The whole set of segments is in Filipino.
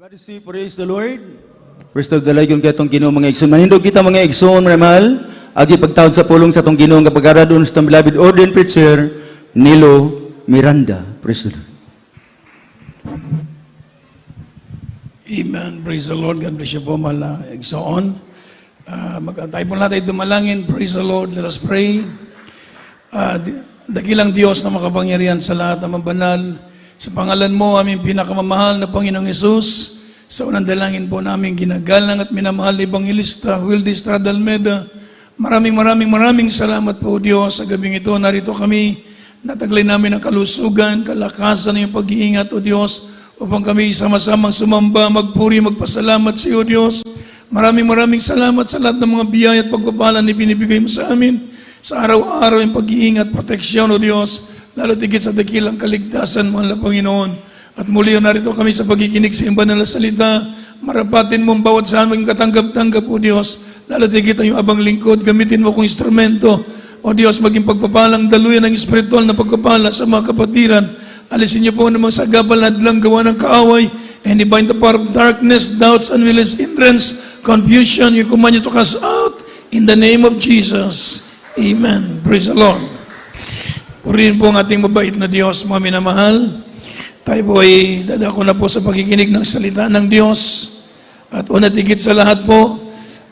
Everybody say, praise the Lord. Praise the Lord, yung katong Ginoo mga igsoon. Manindog kita mga igsoon, mga mahal. Agi pagtawad sa pulong sa tong Ginoo nga pag-ara doon sa beloved ordained preacher, Nilo Miranda. Praise the Lord. Amen. Praise the Lord. God bless you po, mahal na igsoon. Tayo po natin dumalangin. Praise the Lord. Let us pray. Dakilang Diyos na makapangyarihan sa lahat ng mabanal. Sa pangalan mo, aming pinakamamahal na Panginoong Hesus, sa unang dalangin po namin ginagalang at minamahal na Evangelista Wildy Estrada Almeda. Maraming salamat po, Diyos. Sa gabing ito, narito kami. Nataglay namin ang kalusugan, kalakasan ng iyong pag-iingat, O Diyos, upang kami sama-samang sumamba, magpuri, magpasalamat sa iyo, Diyos. Maraming salamat sa lahat ng mga biyaya at pagpapala na binibigay mo sa amin. Sa araw-araw yung pag-iingat, proteksyon, O Diyos, lalo tigit sa dakilang kaligtasan, mahal na Panginoon. At muli narito kami sa pagkikinig sa iyong banal na salita. Marapatin mo ang bawat sa aming katanggap-tanggap, O Diyos. Lalo tigit ang iyong abang lingkod, gamitin mo kong instrumento. O Diyos, maging pagpapalang daluyan ng espiritual na pagpapala sa mga kapatiran. Alisin niyo po namang sagabal na hadlang gawa ng kaaway, and bind the power of darkness, doubts, unwillingness, hindrance, confusion. You command you to cast out in the name of Jesus. Amen. Praise the Lord. Purihin po ang ating mabait na Diyos, mga minamahal. Tayo po ay dadako na po sa pagkikinig ng salita ng Diyos. At una tigit sa lahat po,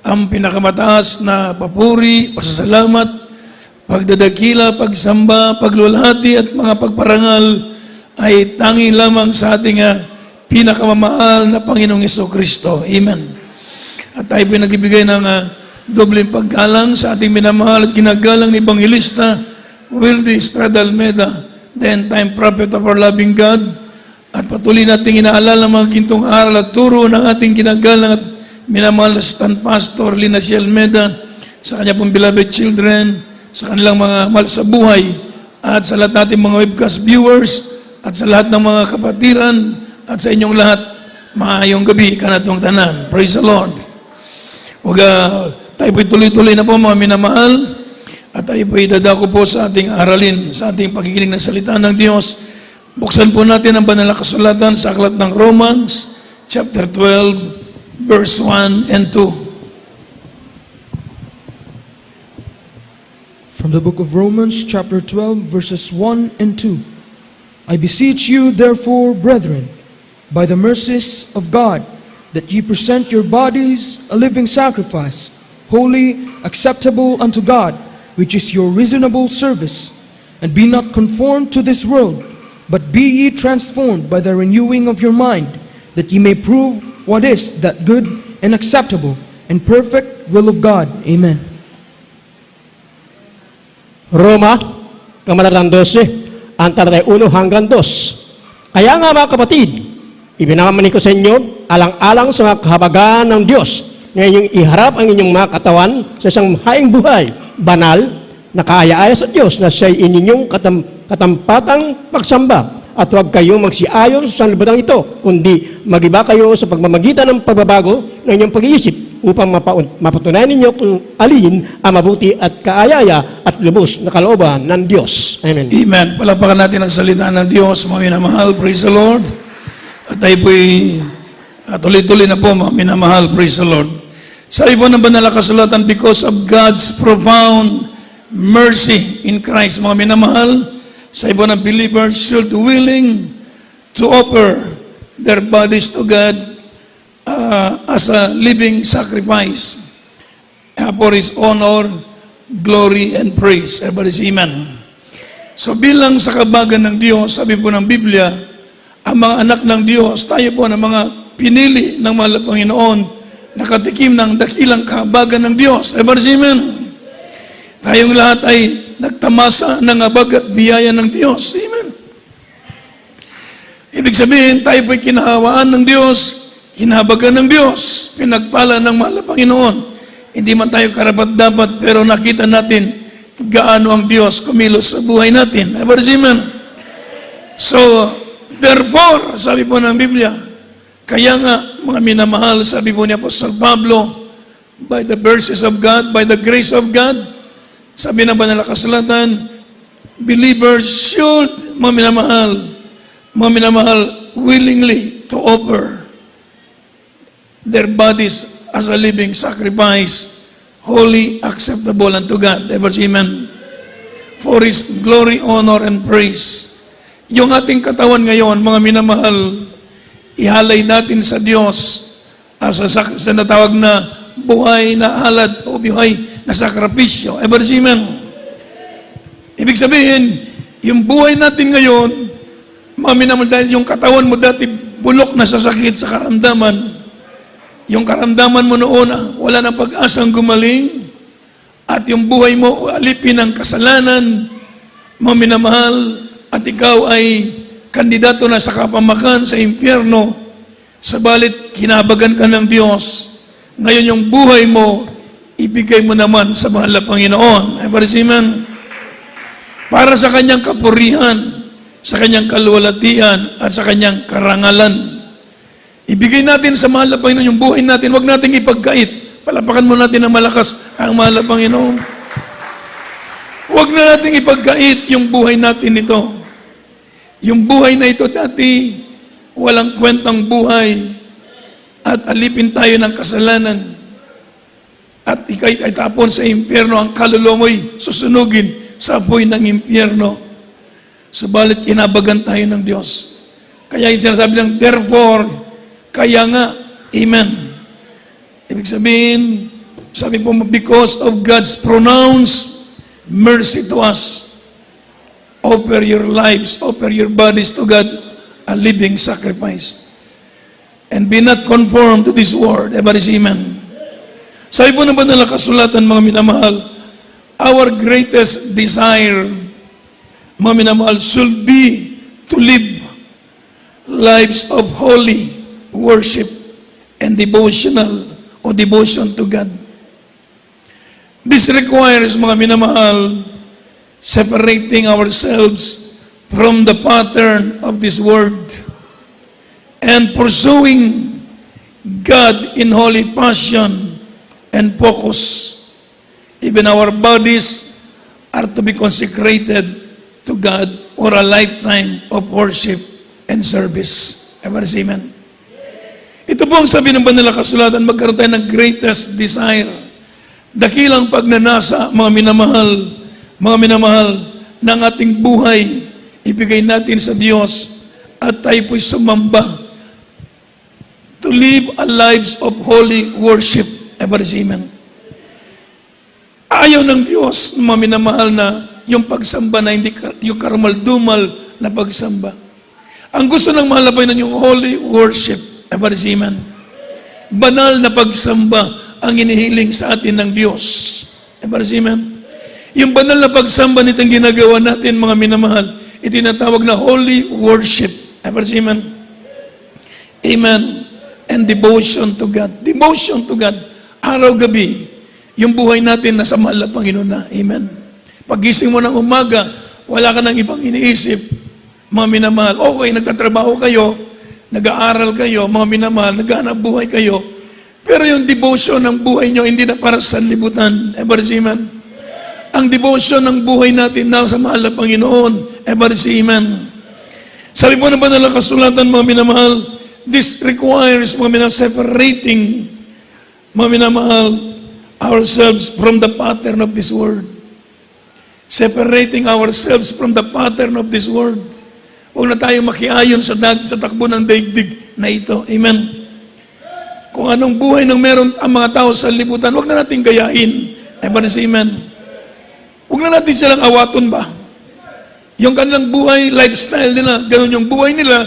ang pinakamataas na papuri, pasasalamat, pagdadakila, pagsamba, paglulhati at mga pagparangal ay tanging lamang sa ating pinakamamahal na Panginoong Jesucristo. Amen. At tayo po ay nagbibigay ng dobleng paggalang sa ating minamahal at ginagalang ni Evangelista Wildy Estrada Almeda, the end-time prophet of our loving God. At patuloy natin inaalala ang mga gintong aral at turo ng ating ginagalang at minamahal na stand pastor Linacy Almeda, sa kanya pong beloved children, sa kanilang mga mahal sa buhay, at sa lahat natin mga webcast viewers, at sa lahat ng mga kapatiran, at sa inyong lahat, maayong gabi, kanatong tanan. Praise the Lord. Tayo po'y tuloy-tuloy na po, mga minamahal, at tayo po'y dadako po sa ating aralin, sa ating pagkikinig ng salita ng Diyos. Buksan po natin ang banal na kasulatan sa aklat ng Romans, chapter 12, verse 1 and 2. From the book of Romans, chapter 12, verses 1 and 2. I beseech you, therefore, brethren, by the mercies of God, that ye present your bodies a living sacrifice, holy, acceptable unto God, which is your reasonable service. And be not conformed to this world, but be ye transformed by the renewing of your mind, that ye may prove what is that good and acceptable and perfect will of God. Amen. Roma, Kamaratan 12, antara 1 hanggang 2. Kaya nga mga kapatid, ibinamanin ko sa inyo, alang-alang sa mga kahabagan ng Diyos, na inyong iharap ang inyong mga katawan sa isang haing buhay, banal, nakaaya-aya sa Diyos, na siya'y inyong katampatang pagsamba, at huwag kayong magsiayon sa sanlibutan ito, kundi magiba kayo sa pagmamagitan ng pagbabago ng inyong pag-iisip, upang mapatunayan ninyo kung alin ang mabuti at kaaya-aya at lubos na kalooban ng Diyos. Amen. Amen. Palapakan natin ang salita ng Diyos, mga minamahal. Praise the Lord. At tayo po'y tuloy-tuloy na po, mga minamahal. Praise the Lord. Sabi po ng banal na kasulatan, because of God's profound mercy in Christ, mga minamahal, sabi po ng believers should willing to offer their bodies to God as a living sacrifice for His honor, glory, and praise. Everybody say amen. So bilang sa kabagan ng Diyos, sabi po ng Biblia, ang mga anak ng Diyos, tayo po ng mga pinili ng mahal na Panginoon, nakatikim ng dakilang kahabagan ng Diyos. Everybody say amen. Tayong lahat ay nagtamasa ng habag at biyaya ng Diyos. Amen. Ibig sabihin, tayo po'y kinahawaan ng Diyos, hinahabagan ng Diyos, pinagpala ng mahal na Panginoon. Hindi man tayo karapat-dapat, pero nakita natin gaano ang Diyos kumilos sa buhay natin. Everybody say amen. So, therefore, sabi po ng Biblia, kaya nga, mga minamahal, sabi po ni Apostol Pablo, by the mercies of God, by the grace of God, sabi na banal na kasulatan, believers should, mga minamahal, willingly to offer their bodies as a living sacrifice, holy, acceptable unto God. Ever say amen? For His glory, honor, and praise. Yung ating katawan ngayon, mga minamahal, ihalay natin sa Diyos sa natawag na buhay na halad o buhay na sakripisyo. Ever say amen? Ibig sabihin, yung buhay natin ngayon, mga minamahal, dahil yung katawan mo dati bulok na sa sakit, sa karamdaman, yung karamdaman mo noon, wala na pag-asang gumaling, at yung buhay mo alipin ng kasalanan, mga minamahal, at ikaw ay kandidato na sa kapamakan sa impyerno, sabalit kinabagan ka ng Diyos. Ngayon yung buhay mo, ibigay mo naman sa mahal na Panginoon. Ever say amen? Para sa kanyang kapurihan, sa kanyang kaluwalhatian, at sa kanyang karangalan. Ibigay natin sa mahal na Panginoon yung buhay natin. Huwag nating ipagkait. Palapakan mo natin ng malakas ang mahal na Panginoon. Huwag na nating ipagkait yung buhay natin ito. Yung buhay na ito dati, walang kwentang buhay, at alipin tayo ng kasalanan, at ikay ay tapon sa impyerno, ang kaluluwa mo'y susunugin sa apoy ng impyerno. Subalit kinabagan tayo ng Diyos. Kaya yung sinasabi lang, therefore, kaya nga, amen. Ibig sabihin, sabi po, because of God's pronounced mercy to us, offer your lives, offer your bodies to God, a living sacrifice. And be not conformed to this world. Everybody say amen. Sabi po ng banal na kasulatan, mga minamahal, our greatest desire, mga minamahal, should be to live lives of holy worship and devotional or devotion to God. This requires, mga minamahal, separating ourselves from the pattern of this world and pursuing God in holy passion and focus. Even our bodies are to be consecrated to God for a lifetime of worship and service. Ever say amen? Ito po ang sabi ng banal na kasulatan, magkaroon tayo ng greatest desire. Dakilang pagnanasa, mga minamahal, ng ating buhay, ibigay natin sa Diyos at tayo po'y sumamba to live a lives of holy worship. Ever say amen? Ayaw ng Diyos, mga minamahal, na yung pagsamba na hindi yung karumal-dumal na pagsamba. Ang gusto ng mahal na Panginoon yung holy worship. Ever say amen? Banal na pagsamba ang inihiling sa atin ng Diyos. Ever say amen? Yung banal na pagsamba nitong ginagawa natin, mga minamahal, itinatawag na holy worship. Ever say amen? Amen. And devotion to God. Devotion to God. Araw-gabi, yung buhay natin nasa mahal na Panginoon na. Amen. Pagising mo ng umaga, wala ka nang ibang iniisip. Mga minamahal, okay, nagtatrabaho kayo, nag-aaral kayo, mga minamahal, naghahanap buhay kayo. Pero yung devotion ng buhay nyo, hindi na para sa libutan. Ever say amen? Ang devotion ng buhay natin na sa mahal na Panginoon. Ever say amen? Sabi po na ba na kasulatan, mga minamahal, this requires, mga minamahal, separating, mga minamahal, ourselves from the pattern of this world. Separating ourselves from the pattern of this world. Huwag na tayo makiayon sa takbo ng daigdig na ito. Amen. Kung anong buhay ng meron ang mga tao sa libutan, huwag na natin gayahin. Ever say amen. Huwag na natin silang awaton ba? Yung kanilang buhay, lifestyle nila, ganun yung buhay nila,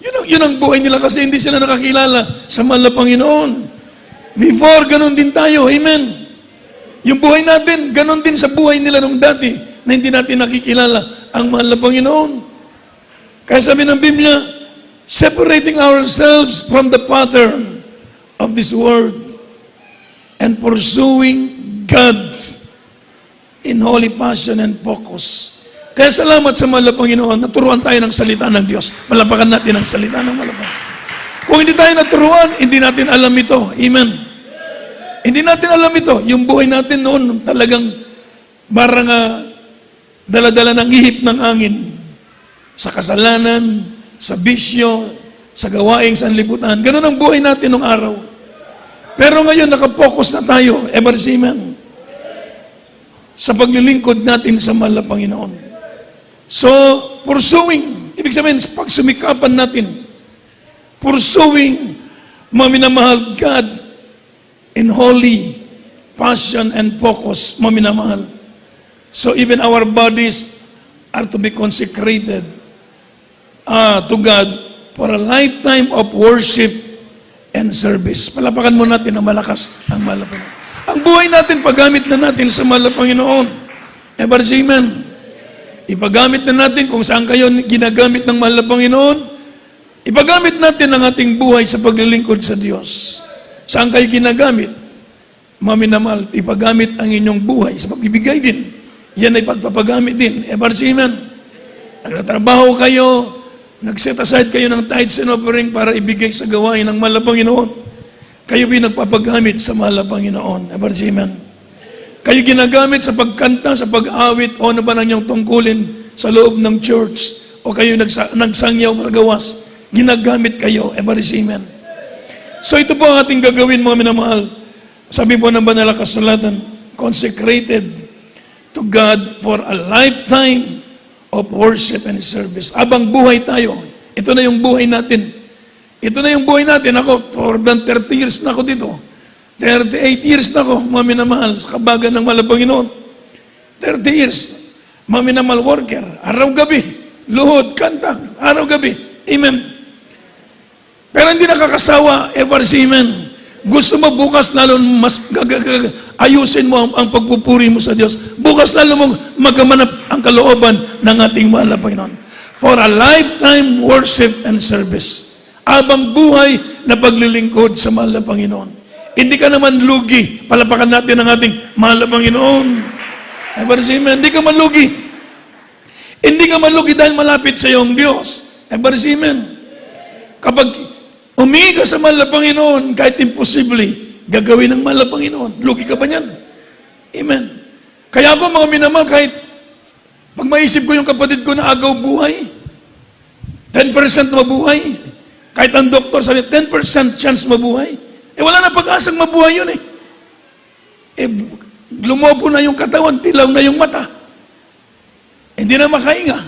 yun ang buhay nila kasi hindi sila nakakilala sa mahal na Panginoon. Before, ganun din tayo. Amen. Yung buhay natin, ganun din sa buhay nila nung dati na hindi natin nakikilala ang mahal na Panginoon. Kaya sabi ng Biblia, separating ourselves from the pattern of this world and pursuing God in holy passion and focus. Kaya salamat sa mahal na Panginoon, naturuan tayo ng salita ng Diyos. Malapakan natin ang salita ng malapakan. Kung hindi tayo naturuan, hindi natin alam ito. Amen. Hindi natin alam ito. Yung buhay natin noon, talagang parang dala-dala ng ihip ng angin. Sa kasalanan, sa bisyo, sa gawaing sanlibutan. Ganun ang buhay natin nung araw. Pero ngayon, nakapokus na tayo, ever seaman, sa paglilingkod natin sa mahal na Panginoon. So, pursuing, ibig sabihin, pagsumikapan natin, pursuing, mga minamahal, God, in holy passion and focus, mga minamahal. So, even our bodies are to be consecrated to God for a lifetime of worship and service. Palapakan mo natin ang malakas, ang mahal na Panginoon. Ang buhay natin, paggamit na natin sa mahal na Panginoon. Ever amen. Ipagamit na natin kung saan kayo ginagamit ng mahal na Panginoon. Ipagamit natin ang ating buhay sa paglilingkod sa Diyos. Saan kayo ginagamit? Maminamahal, ipagamit ang inyong buhay sa pagbibigay din. Yan ay pagpapagamit din. Ever amen. Nagtatrabaho kayo, nag-set aside kayo ng tithes and offering para ibigay sa gawain ng mahal na Panginoon. Kayo pinagpapagamit sa mahal na Panginoon. Ever amen. Kayo ginagamit sa pagkanta, sa pag-awit, o ano ba nang inyong tungkulin sa loob ng church, o kayo nagsangyaw magawas, ginagamit kayo. Ever amen. So ito po ang ating gagawin, mga minamahal. Sabi po ng banal na kasulatan, consecrated to God for a lifetime of worship and service. Abang buhay tayo, ito na yung buhay natin. Ito na yung buhay natin. Ako, more than 30 years na ako dito. 38 years na ako, mga minamahal, sa kabagan ng mahal na Panginoon. 30 years, mga minamahal worker, araw-gabi, luhod, kanta, araw-gabi. Amen. Pero hindi nakakasawa, ever amen. Gusto mo bukas lalo mas ayusin mo ang pagpupuri mo sa Diyos. Bukas lalo mo magamanap ang kalooban ng ating mahal na Panginoon. For a lifetime worship and service. Abang buhay na paglilingkod sa mahal na Panginoon. Hindi ka naman lugi. Palapakan natin ang ating mahal na Panginoon. Ever amen. Hindi ka malugi. Hindi ka malugi dahil malapit sa iyong Diyos. Ever amen. Kapag humingi ka sa mahal na Panginoon, kahit imposible, gagawin ng mahal na Panginoon. Lugi ka ba niyan? Amen. Kaya ako, mga minamahal, kahit pag maisip ko yung kapatid ko na agaw buhay, 10% mabuhay, kahit ang doktor sabi, 10% chance mabuhay, wala na pag-asang mabuhay yun lumobo na yung katawan, tilaw na yung mata. Hindi na makahinga.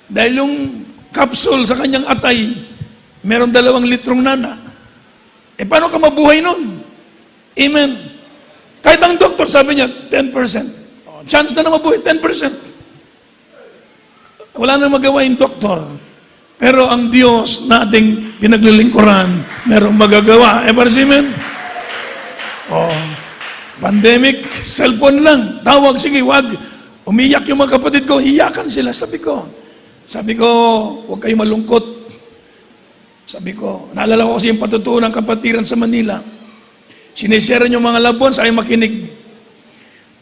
Dahil yung capsule sa kanyang atay, meron 2 litrong nana. Paano ka mabuhay nun? Amen. Kahit ang doktor sabi niya, 10%. Chance na mabuhay, 10%. Wala na magawa yung doktor. Pero ang Diyos na ating pinaglilingkuran, merong magagawa. Ever amen? Pandemic, cellphone lang. Tawag, sige, wag. Umiyak yung mga kapatid ko, iyakan sila. Sabi ko, huwag kayo malungkot. Sabi ko, naalala ko kasi yung patutuo ng kapatiran sa Manila. Sinishare yung mga labuan, sa aking makinig.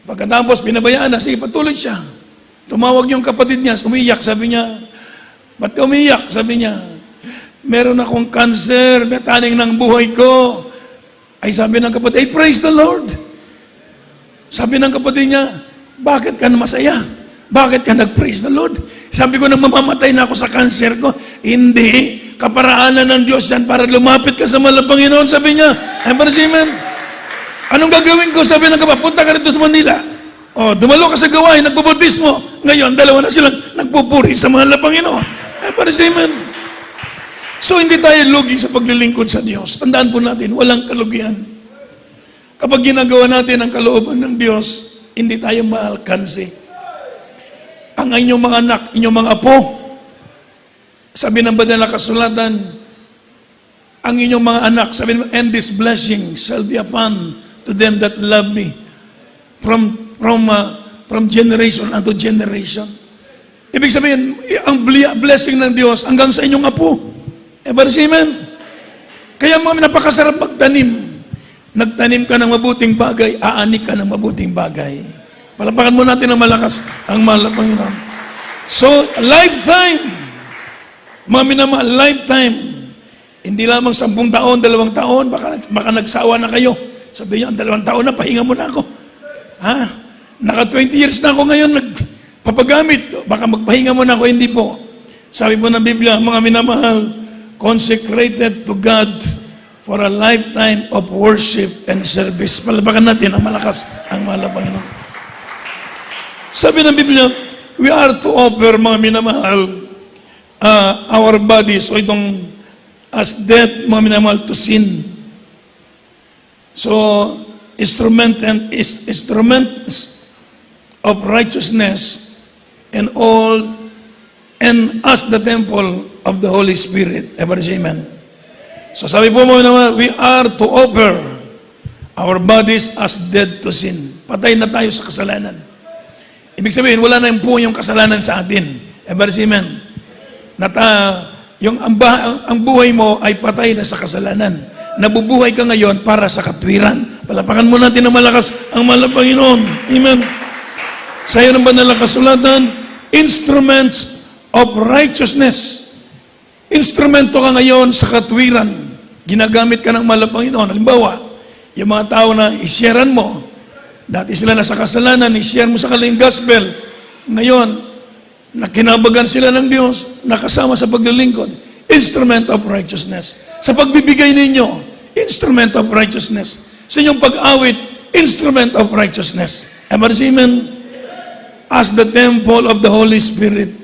Pagkatapos, pinabayaan na, sige, patuloy siya. Tumawag yung kapatid niya, umiyak, sabi niya, ba't ka umiyak? Sabi niya, meron akong cancer, nataning ng buhay ko. Ay sabi ng kapatid, praise the Lord. Sabi ng kapatid niya, bakit ka masaya? Bakit ka nag-praise the Lord? Sabi ko, mamamatay na ako sa cancer ko. Hindi, kaparaanan ng Diyos yan para lumapit ka sa mahal na Panginoon. Sabi niya, amen. Anong gagawin ko? Sabi ng kapatid, punta ka rito sa Manila. Dumalo ka sa gawain, nagbubautismo. Ngayon, 2 na silang nagpupuri sa mahal na Panginoon. Amen. So, hindi tayo lugi sa paglilingkod sa Diyos. Tandaan po natin, walang kalugihan. Kapag ginagawa natin ang kalooban ng Diyos, hindi tayo maalkansi. Ang inyong mga anak, inyong mga apo, sabi ng banal na kasulatan, ang inyong mga anak, sabi ng, and this blessing shall be upon to them that love me from generation unto generation. Ibig sabihin, ang blessing ng Diyos hanggang sa inyong apo. Ever amen? Kaya mga napakasarap magtanim. Nagtanim ka ng mabuting bagay, aanik ka ng mabuting bagay. Palapakan mo natin ng malakas ang mahal na Panginoon. So, lifetime. Mga minamahal, lifetime. Hindi lamang 10 taon, 2 taon, baka nagsawa na kayo. Sabi niyo, 2 taon na, pahinga mo na ako. Naka 20 years na ako ngayon, papagamit, baka magpahinga mo na ako, hindi po. Sabi po ng Biblia, mga minamahal, consecrated to God for a lifetime of worship and service. Palapakan natin ang malakas, ang mahal na Panginoon. Sabi ng Biblia, we are to offer, mga minamahal, our bodies, o itong as death, mga minamahal, to sin. So, instruments of righteousness and all, and as the temple of the Holy Spirit. Everybody say amen. So sabi po mga naman, we are to offer our bodies as dead to sin. Patay na tayo sa kasalanan. Ibig sabihin, wala na po yung kasalanan sa atin. Everybody say amen. Ang buhay mo ay patay na sa kasalanan. Nabubuhay ka ngayon para sa katwiran. Palapakan mo natin ng malakas ang mahal na Panginoon. Amen. Sa iyo ng banal na kasulatan, instruments of righteousness. Instrumento ka ngayon sa katwiran. Ginagamit ka ng mahal na Panginoon. Halimbawa, yung mga tao na isyaran mo, dati sila nasa kasalanan, ishare mo sa kanilang gospel. Ngayon, nakinabagan sila ng Diyos, nakasama sa paglilingkod. Instrument of righteousness. Sa pagbibigay ninyo, instrument of righteousness. Sa inyong pag-awit, instrument of righteousness. Amen. As the temple of the Holy Spirit,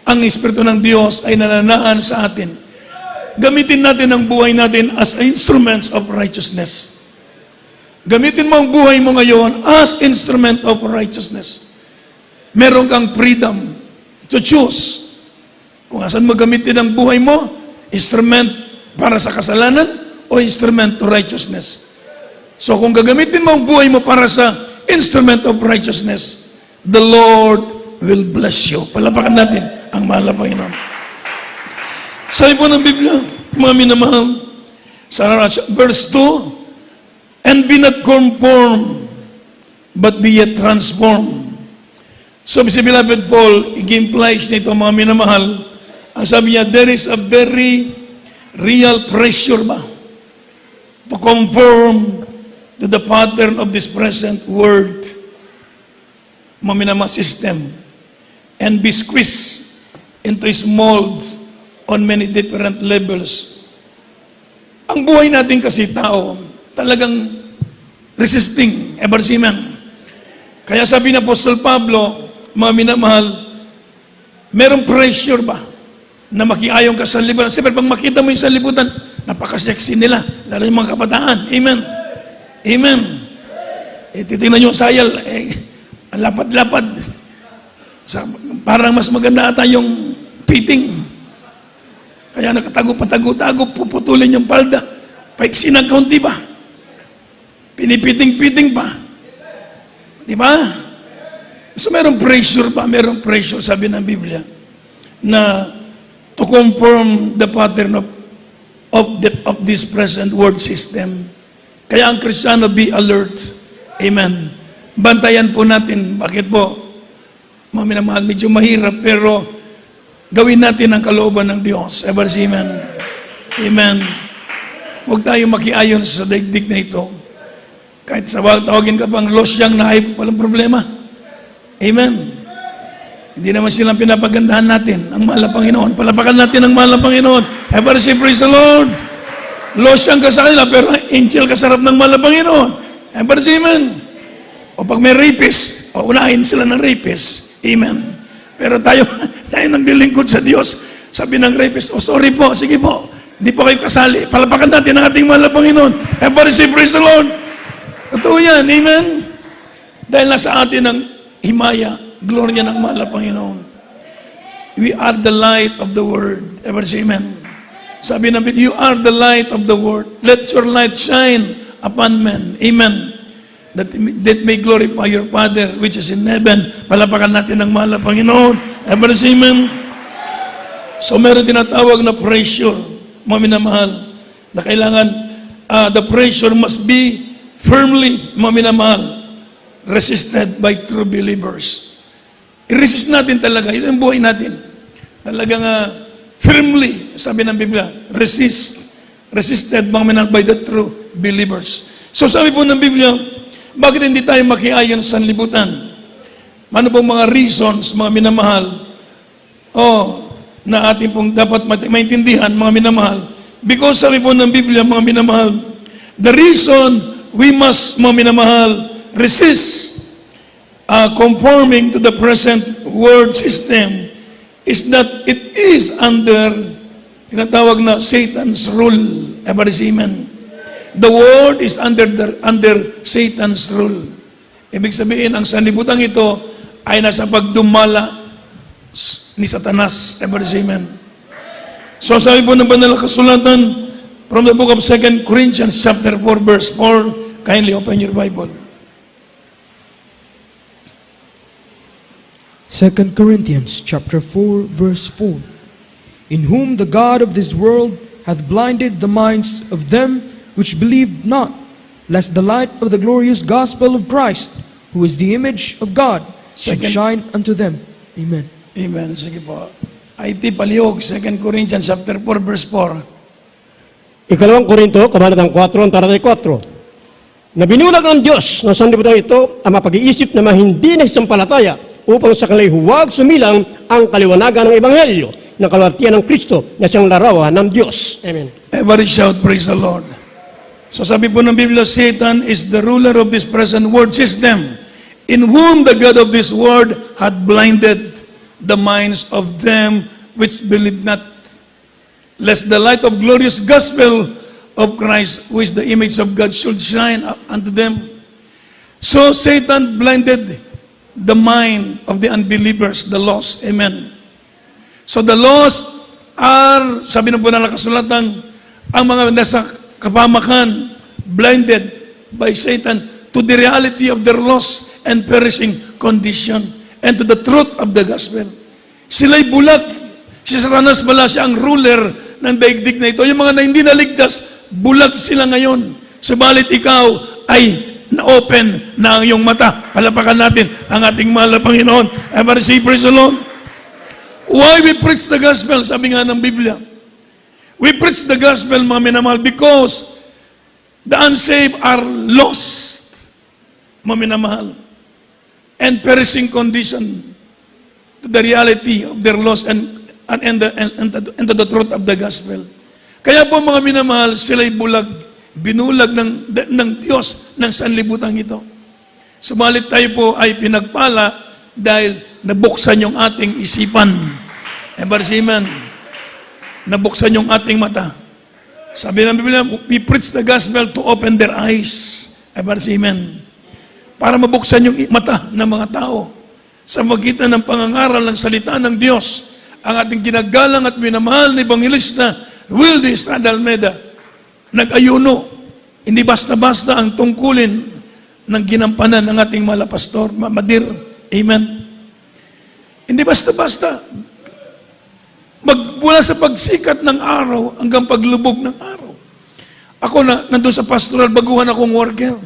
ang Espiritu ng Diyos ay nananaan sa atin. Gamitin natin ang buhay natin as instruments of righteousness. Gamitin mo ang buhay mo ngayon as instrument of righteousness. Meron kang freedom to choose kung asan mo gamitin ang buhay mo, instrument para sa kasalanan o instrument to righteousness. So kung gagamitin mo ang buhay mo para sa instrument of righteousness, the Lord will bless you. Palapakan natin ang mahal na Panginoon. Sabi po ng Biblia, mga minamahal, sa verse 2, and be not conformed, but be yet transformed. So, si beloved Paul, i-implies nito, mga minamahal, ang sabi niya, there is a very real pressure ba to conform to the pattern of this present world, mga minamahal, system, and be squeezed into his mold on many different levels. Ang buhay natin kasi tao, talagang resisting, ever see man. Kaya sabi na Apostol Pablo, mga minamahal, merong pressure ba na makiayong ka sa libutan? Siyempre, pag makita mo yung sa libutan, napaka-sexy nila, lalo yung mga kabataan. Amen. Amen. Titignan nyo sayal, ang lapad-lapad. Parang mas maganda ata yung fitting. Kaya nakatago-patago-tago, puputulin yung palda. Paiksi ng kaunti ba? Pinipiting-piting pa. Di ba? So merong pressure pa, merong pressure, sabi ng Biblia, na to conform the pattern of this present world system. Kaya ang Kristiyano, be alert. Amen. Bantayan po natin. Bakit po? Mga minamahal, medyo mahirap, pero gawin natin ang kalooban ng Diyos. Ever see, amen. Amen. Huwag tayo makiayon sa daigdig na ito. Kahit sa tawagin ka pang losyang na hype, walang problema. Amen. Hindi naman silang pinapagandahan natin ang mahal na Panginoon. Palapakan natin ang mahal na Panginoon. Ever say, praise the Lord. Losyang ka sa kanila, pero angel ka sa harap ng mahal na Panginoon. Ever say, amen. O pag may rapist, unahin sila ng rapist. Amen. Pero tayo naglilingkod sa Diyos. Sabi ng rapist, sorry po, sige po. Hindi po kayo kasali. Palapakan natin ang ating mahal na Panginoon. Ever say, praise the Lord. Totoo yan. Amen. Dahil nasa atin ang himaya, gloria ng mahal na Panginoon. We are the light of the world. Ever say amen. Sabi ng Biblia, you are the light of the world. Let your light shine upon men. Amen. That may glorify your Father which is in heaven. Palapakan natin ang mahal na Panginoon. Ever say amen. So meron tinatawag na pressure, mga minamahal, na kailangan the pressure must be firmly, mga minamahal, resisted by true believers. I-resist natin talaga. Ito yung buhay natin. Talagang firmly, sabi ng Biblia, resisted by the true believers. So sabi po ng Biblia, bakit hindi tayo makiayon sa sanlibutan? Ano pong mga reasons, mga minamahal, na ating pong dapat maintindihan, mga minamahal, Because sabi po ng Biblia, mga minamahal, the reason we must, mga minamahal, resist conforming to the present world system is that it is under tinatawag na Satan's rule. Everybody say amen. The world is under Satan's rule. Ibig sabihin, ang sanlibutan ito ay nasa pagdumala ni Satanas. Everybody say amen. So sabi po ng banal na kasulatan from the book of 2 Corinthians chapter 4 verse 4, kindly open your Bible. 2 Corinthians chapter 4 verse 4. In whom the God of this world hath blinded the minds of them which believed not, lest the light of the glorious gospel of Christ, who is the image of God, should Second- shine unto them. Amen. Amen. Sige po. IT Palihog, 2 Corinthians chapter 4 verse 4. Ikalawang Korinto, Kabanatang 4, ang 34. Na binulag ng Diyos ng sanlibutan ito ang mapag-iisip na mga hindi nagsampalataya upang sa kanila'y huwag sumilang ang kaliwanagan ng Ebanghelyo ng kaluwalhatian ng Kristo na siyang larawan ng Diyos. Amen. Everybody shout, praise the Lord. So sabi po ng Biblia, Satan is the ruler of this present world system, in whom the God of this world had blinded the minds of them which believe not, lest the light of glorious gospel of Christ, who is the image of God, should shine unto them. So Satan blinded the mind of the unbelievers, the lost. Amen. So the lost are, sabi ng banal na kasulatan, ang mga nasa kapamakan, blinded by Satan to the reality of their lost and perishing condition and to the truth of the gospel. Sila'y bulag. Si Satanas bala siya ang ruler ng daigdig na ito. Yung mga na hindi naligtas, bulag sila ngayon. Subalit ikaw ay na-open na ang iyong mata. Palapakan natin ang ating mahal na Panginoon. Everybody say, praise the Lord. Why we preach the gospel? Sabi nga ng Biblia. We preach the gospel, mga minamahal, because the unsaved are lost, mga minamahal, and perishing condition to the reality of their loss and to the truth of the gospel. Kaya po, mga minamahal, sila'y bulag, binulag ng Diyos ng sanlibutan ito. Subalit tayo po ay pinagpala dahil nabuksan yung ating isipan. Everybody say amen. Nabuksan yung ating mata. Sabi ng Biblia, we preach the gospel to open their eyes. Everybody say amen. Para mabuksan yung mata ng mga tao sa magitan ng pangangaral ng salita ng Diyos. Ang ating ginagalang at minamahal na Evangelista, Wildy Estrada Almeda, nag-ayuno. Hindi basta-basta ang tungkulin ng ginampanan ng ating mahal na pastor, Madir. Amen. Hindi basta-basta. Magmula sa pagsikat ng araw hanggang paglubog ng araw. Ako nandun sa pastoral, baguhan akong worker.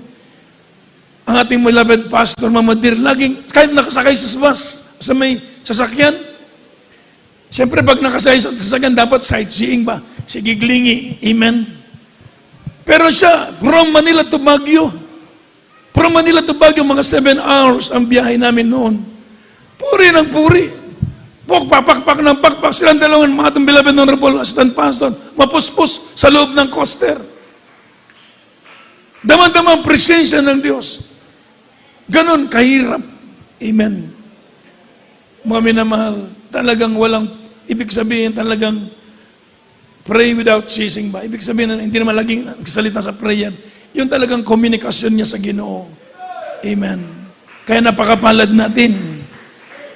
Ang ating beloved pastor, Mamadir, laging, kahit nakasakay sa bus, sa may sasakyan, siyempre pag nakasakay sa sasakyan, dapat sightseeing ba? Sige, glingi. Amen. Pero siya, from Manila to Baguio, mga 7 hours ang biyahe namin noon. Puri ng puri. Pakpak ng pakpak silang dalawang mga itong beloved honorable assistant pastor, mapuspos sa loob ng coaster. Damang-damang presensya ng Diyos. Ganon kahirap. Amen. Mga minamahal, talagang walang, ibig sabihin talagang pray without ceasing ba? Ibig sabihin na hindi naman laging nagsalita sa prayer. Yung talagang komunikasyon niya sa Ginoo. Amen. Kaya napakapalad natin.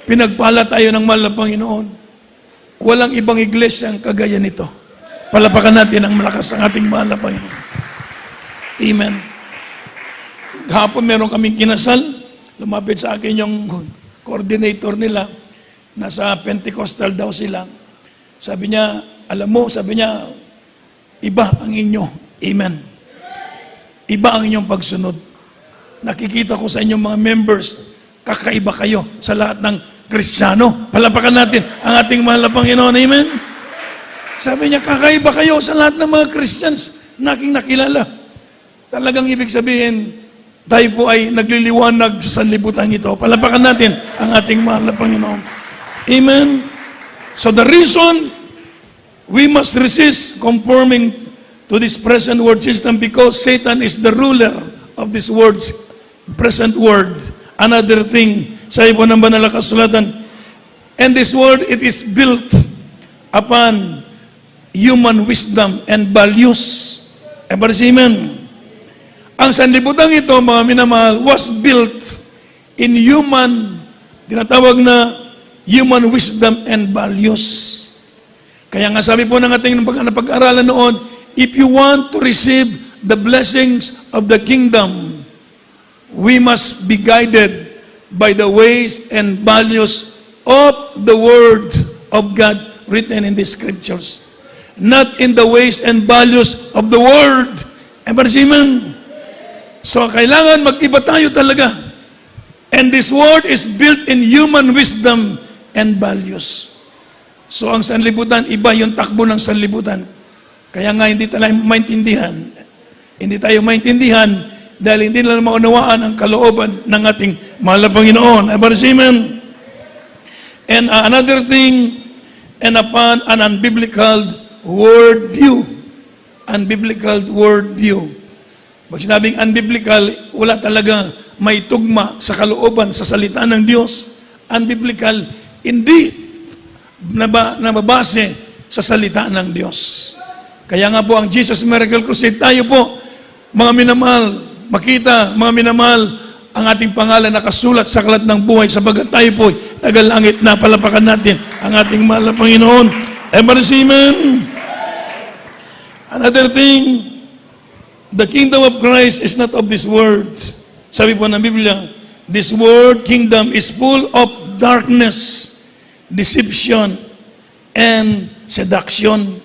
Pinagpala tayo ng mahal na Panginoon. Walang ibang iglesia ang kagaya nito. Palapakan natin ang malakas ang ating mahal na Panginoon. Amen. Kahapon meron kaming kinasal. Lumapit sa akin yung coordinator nila. Nasa Pentecostal daw sila. Sabi niya, alam mo, sabi niya, iba ang inyo. Amen. Iba ang inyong pagsunod. Nakikita ko sa inyong mga members, kakaiba kayo sa lahat ng Kristiyano. Palapakan natin ang ating mahal na Panginoon. Amen? Sabi niya, kakaiba kayo sa lahat ng mga Christians na aking nakilala. Talagang ibig sabihin, tayo po ay nagliliwanag sa sanlibutan ito. Palapakan natin ang ating mahal na Panginoon. Amen? So the reason we must resist conforming to this present world system because Satan is the ruler of this world's present world. Another thing, sa ipo ng banal na kasulatan, and this world, it is built upon human wisdom and values. Amen. Ang sanlibutan ito, mga minamahal, was built in human, tinatawag na human wisdom and values. Kaya nga sabi po ng ating pag-aaralan noon, if you want to receive the blessings of the kingdom, we must be guided by the ways and values of the Word of God written in the Scriptures. Not in the ways and values of the world. Amen. So, kailangan mag-iba tayo talaga. And this world is built in human wisdom and values. So, ang sanlibutan, iba yung takbo ng sanlibutan. Kaya nga, hindi tayo maintindihan. Hindi tayo maintindihan dahil hindi nila maunawaan ang kalooban ng ating mahal na Panginoon. Amen. And another thing, and upon an unbiblical worldview. Unbiblical worldview. Pag sinabing unbiblical, wala talaga may tugma sa kalooban, sa salita ng Diyos. Unbiblical, hindi nababase sa salita ng Diyos. Kaya nga po ang Jesus Miracle Crusade, tayo po, mga minamahal, makita, mga minamahal, ang ating pangalan nakasulat sa aklat ng buhay sabagat tayo po, tagalangit na palapakan natin ang ating mahal na Panginoon. Amen. Another thing, the kingdom of Christ is not of this world. Sabi po ng Biblia, this world kingdom is full of darkness, deception, and seduction.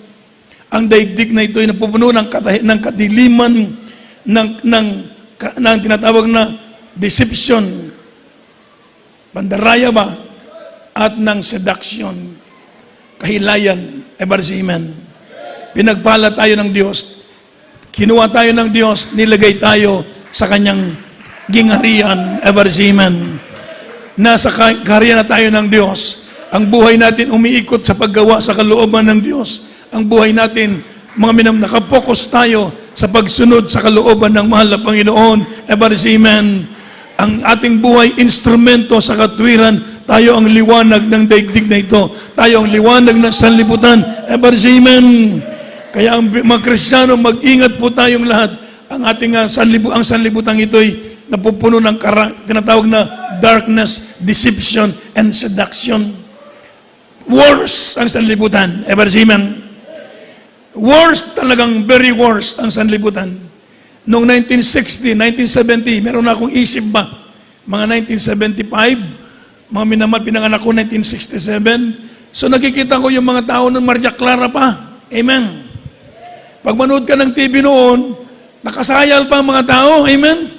Ang daigdig na ito ay napupuno ng kadiliman, ng tinatawag na deception, pandaraya ba, at ng seduction, kahilayan. Amen. Pinagpala tayo ng Diyos. Kinuha tayo ng Diyos, nilagay tayo sa kanyang gingharian. Amen. Nasa kaharian na tayo ng Diyos. Ang buhay natin umiikot sa paggawa sa kalooban ng Diyos. Ang buhay natin, mga nakapokus tayo sa pagsunod sa kalooban ng mahal na Panginoon. Amen. Ang ating buhay, instrumento sa katwiran. Tayo ang liwanag ng daigdig na ito. Tayo ang liwanag ng sanlibutan. Amen. Kaya ang mga Kristiyano, mag-ingat po tayong lahat. Ang ating ang sanlibutan ito'y napupuno ng tinatawag na darkness, deception, and seduction. Worse ang sanlibutan. Amen. Worst, talagang very worst ang sanlibutan. Noong 1960, 1970, meron na akong isip ba? Mga 1975, mga minamahal, pinanganak ko 1967. So nakikita ko yung mga tao ng Maria Clara pa. Amen. Pag manood ka ng TV noon, nakasayal pa ang mga tao. Amen.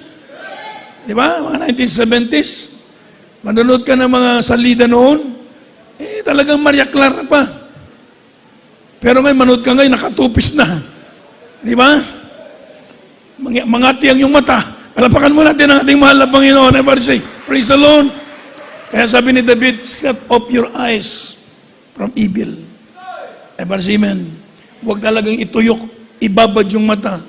Di ba? Mga 1970s. Manonood ka ng mga salida noon, talagang Maria Clara pa. Pero ngayon, manood ka ngayon, nakatupis na. Di ba? Mangati ang iyong mata. Palapakan mo natin ang ating mahal na Panginoon. Everybody say, praise the Lord. Kaya sabi ni David, set up your eyes from evil. Everybody say, amen. Huwag talagang ituyok, ibabad yung mata.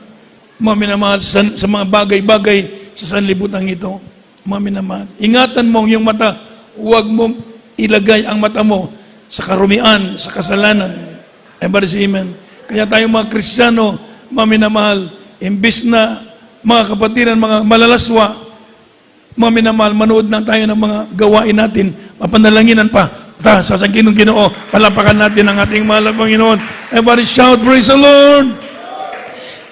Mga minamahal sa mga bagay-bagay sa sanlibutan ito. Mga minamahal. Ingatan mo yung mata. Huwag mong ilagay ang mata mo sa karumian, sa kasalanan. Everybody say, amen. Kaya tayo mga Kristiyano, mga minamahal, imbis na mga kapatiran, mga malalaswa, mga minamahal, manood na tayo ng mga gawain natin, mapandalanginan pa. Sa Ginong Ginoo, palapakan natin ang ating mahal na Panginoon. Everybody shout, praise the Lord!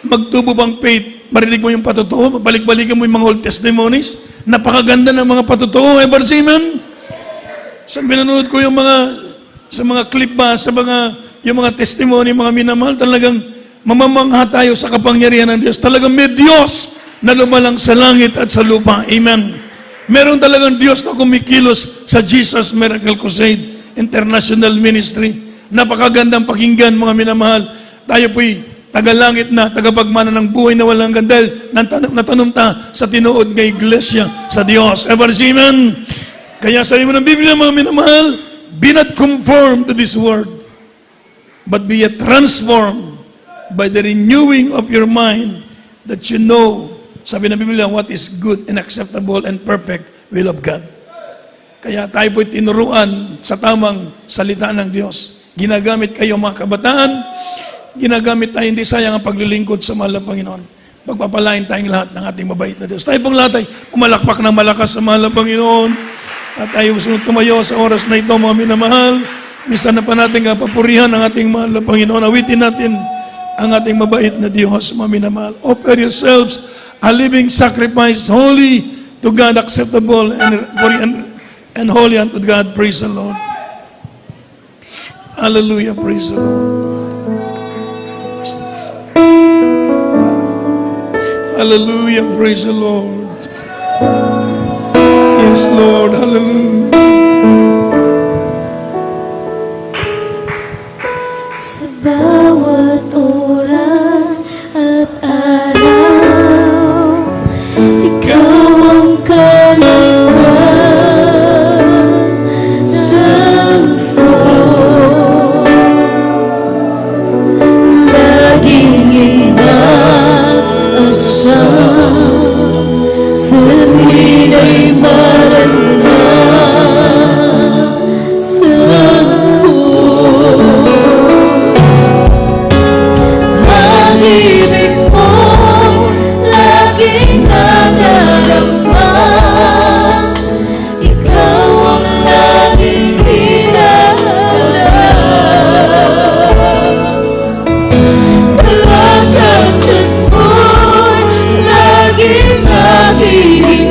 Magtubo bang faith? Marinig mo yung patotoo? Balik-balikan mo yung mga old testimonies? Napakaganda ng mga patotoo. Everybody say amen? Sa pinanood ko yung sa mga clip ba, yung mga testimony, mga minamahal, talagang mamamangha tayo sa kapangyarihan ng Diyos. Talagang may Diyos na lumalang sa langit at sa lupa. Amen. Meron talagang Diyos na kumikilos sa Jesus Miracle Crusade International Ministry. Napakagandang pakinggan, mga minamahal. Tayo po'y tagalangit na, tagapagmana ng buhay na walang gandal, natanong ta sa tinuod ng iglesia sa Diyos. Amen. Kaya sabi mo ng Biblia, mga minamahal, be not conformed to this world. but be ye transformed by the renewing of your mind, that you know, sabi ng Biblia, what is good and acceptable and perfect will of God. Kaya tayo po'y tinuruan sa tamang salita ng Diyos. Ginagamit kayo mga kabataan, ginagamit tayo, hindi sayang ang paglilingkod sa mahal na Panginoon. Pagpapalain tayong lahat ng ating mabait na Diyos. Tayo pong lahat ay pumalakpak ng malakas sa mahal na Panginoon. At tayo sunod tumayo sa oras na ito, mga minamahal. Minsan na pa natin kapapurihan ang ating mahal na Panginoon. Awitin natin ang ating mabait na Diyos, mga minamahal. Offer yourselves a living sacrifice, holy to God, acceptable and holy unto God. Praise the Lord. Hallelujah. Praise the Lord. Hallelujah. Praise the Lord. Yes, Lord. Hallelujah. Sa bawat oras at araw, ikaw ang kalikasan ko. Laging inaasam sa tina'y maranasan ko. Pag-ibig mo laging nadarama, ikaw ang laging hinahanap. Kalakasan mo'y laging naghihintay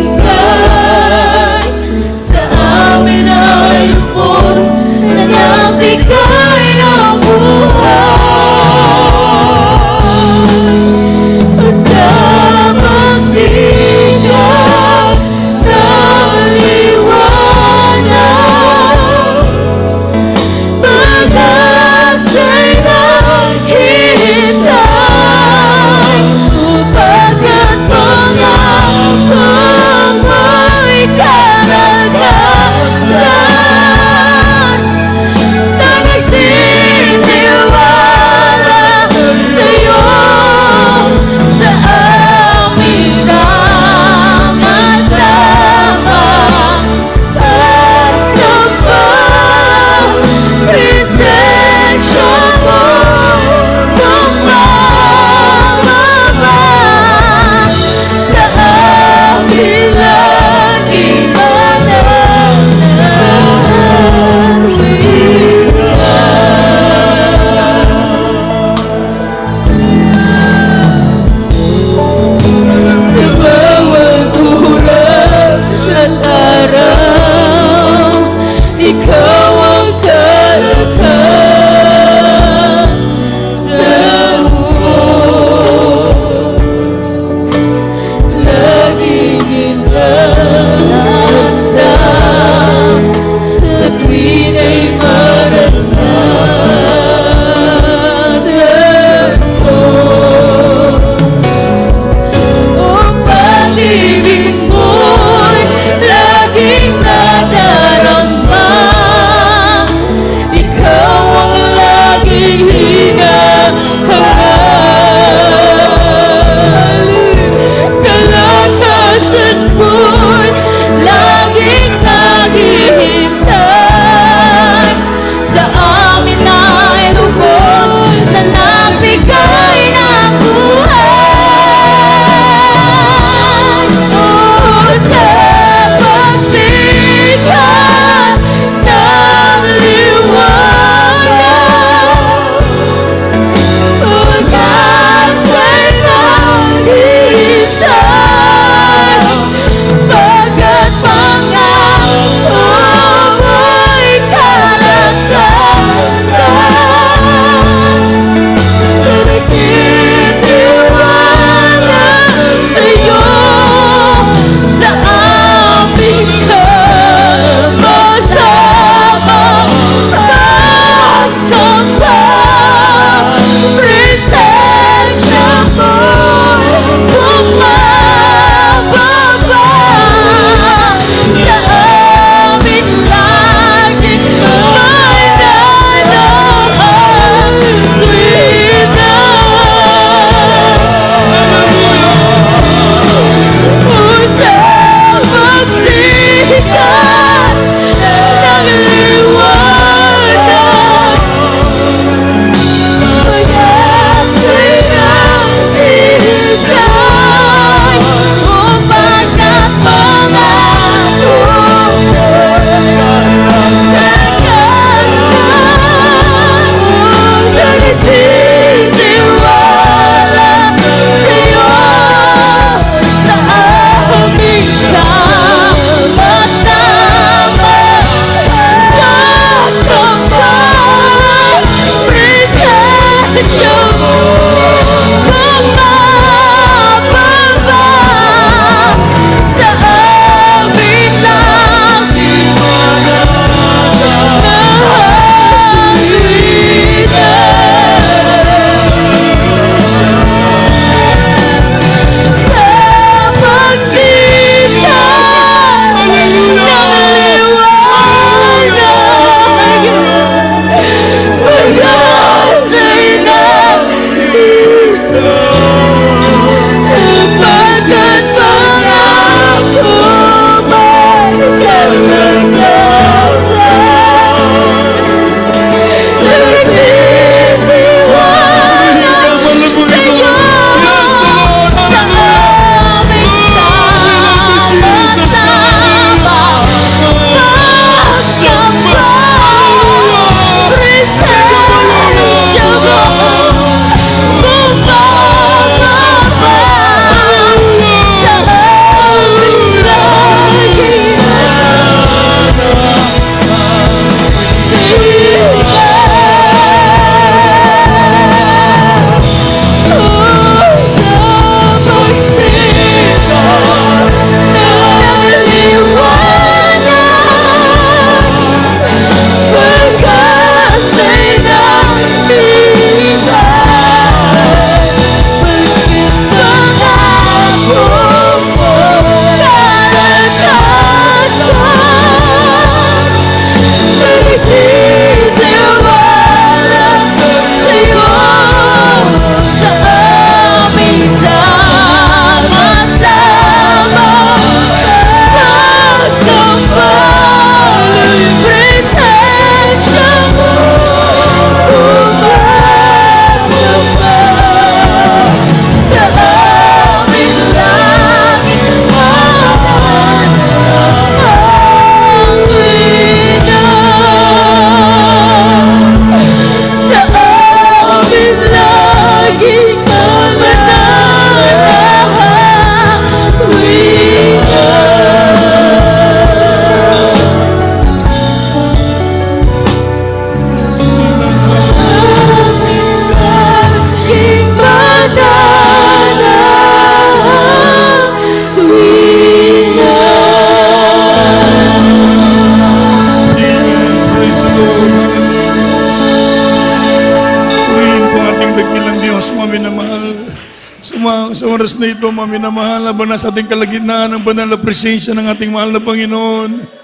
sa oras na ito, mga minamahal, habang nasa ating kalagitnaan ng banal na presensya ng ating mahal na Panginoon.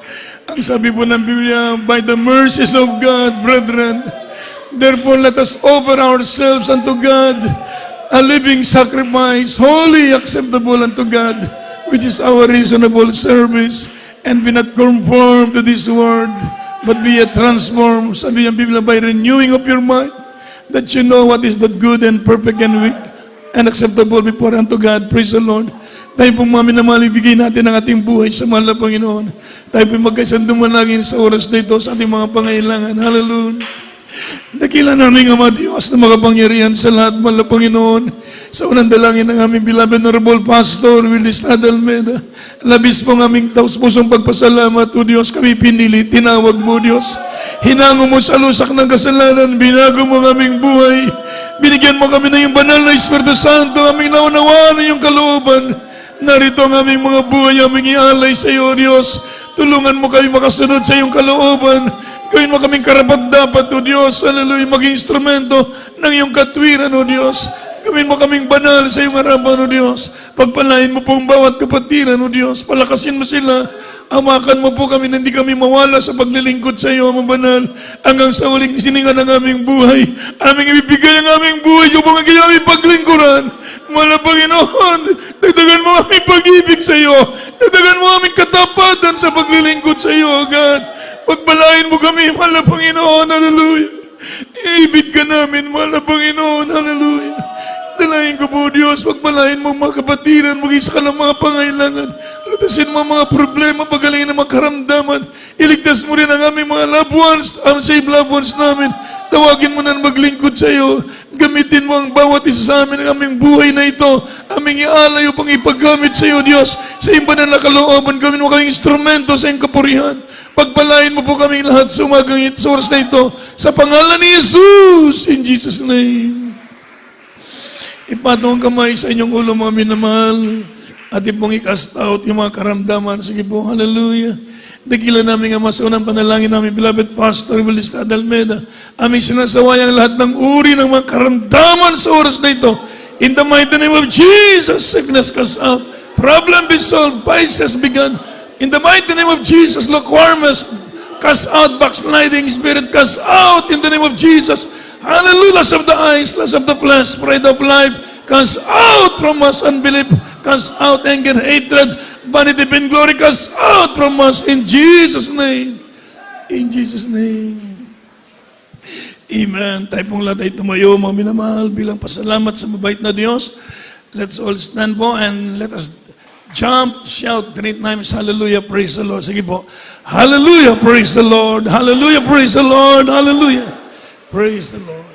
Ang sabi po ng Biblia, by the mercies of God, brethren, therefore let us offer ourselves unto God, a living sacrifice, holy, acceptable unto God, which is our reasonable service, and be not conformed to this world, but be ye transformed, sabi ng Biblia, by renewing of your mind, that you know what is that good and perfect and weak and acceptable before unto God. Praise the Lord. Tayo pong mga minamahal, ibigay natin ang ating buhay sa mahal na Panginoon. Tayo pong magkaisang dumalangin sa oras na ito sa ating mga pangailangan. Hallelujah. Dakila namin Ama Diyos na makapangyarihan sa lahat, mahal na Panginoon. Sa unang dalangin ng aming beloved Honorable Pastor Willie Estrada Almeida, labis po ng aming taus-pusong pagpasalamat, O Diyos, kami pinili, tinawag mo, Diyos. Hinango mo sa lusak ng kasalanan, binago mo ang aming buhay. Binigyan mo kami ng iyong banal na Espiritu Santo, aming naunawaan ng iyong kalooban. Narito ang aming mga buhay, aming ialay sa iyo, Diyos. Tulungan mo kami makasunod sa iyong kalooban. Gawin mo kaming karapat-dapat, O Diyos. Hallelujah, maging instrumento ng iyong katwiran, O Diyos. Gawin mo kaming banal sa iyong harapan, O Diyos. Pagpalain mo po ang bawat kapatiran, O Diyos. Palakasin mo sila. Amakan mo po kami na hindi kami mawala sa paglilingkod sa iyo, Ama Banal. Hanggang sa huling siningan ng aming buhay. Aming ibibigay ang aming buhay upang ang aming paglingkuran. Mahal na Panginoon, dagdagan mo aming pag-ibig sa iyo. Dagdagan mo aming katapatan sa paglilingkod sa iyo, God. Pagpalain mo kami, mahal na Panginoon. Hallelujah. Iibig ka namin, mahal na Panginoon. Hallelujah. Dalahin ko po, Diyos, pagpalain mo mga kapatiran, mag-isa ka ng mga pangailangan. Lutasin mo ang mga problema, pagalingin ang mga karamdaman. Iligtas mo rin ang aming mga loved ones, unsaved loved ones namin. Tawagin mo na maglingkod sa iyo. Gamitin mo ang bawat isa sa amin ng aming buhay na ito. Aming ialay upang ipaggamit sa iyo, Diyos. Sa iyong banal na kalooban, gawin mo kaming instrumento sa iyong kapurihan. Pagpalain mo po kaming lahat sa umagang sa oras na ito. Sa pangalan ni Jesus, in Jesus' name. Ipatong ang kamay sa inyong ulo, mga minamahal, at ipong i-cast out yung mga karamdaman. Sige po, hallelujah. Dakila namin Ama, sa unang panalangin namin, beloved Pastor Willie Estrada Almeida, aming sinasawayang lahat ng uri ng mga karamdaman sa oras na ito. In the mighty name of Jesus, sickness cast out, problem be solved, vices begun. In the mighty name of Jesus, lukewarmness cast out, backsliding spirit cast out in the name of Jesus. Hallelujah, lust of the eyes, lust of the flesh, pride of life, cast out from us unbelief, cast out anger, hatred, vanity, vain glory, cast out from us in Jesus' name. In Jesus' name. Amen. Tayo pong lahat ay tumayo, mga minamahal, bilang pasalamat sa mabait na Diyos. Let's all stand po and let us jump, shout 3 times, hallelujah, praise the Lord. Sige po, hallelujah, praise the Lord, hallelujah, praise the Lord, hallelujah. Praise the Lord.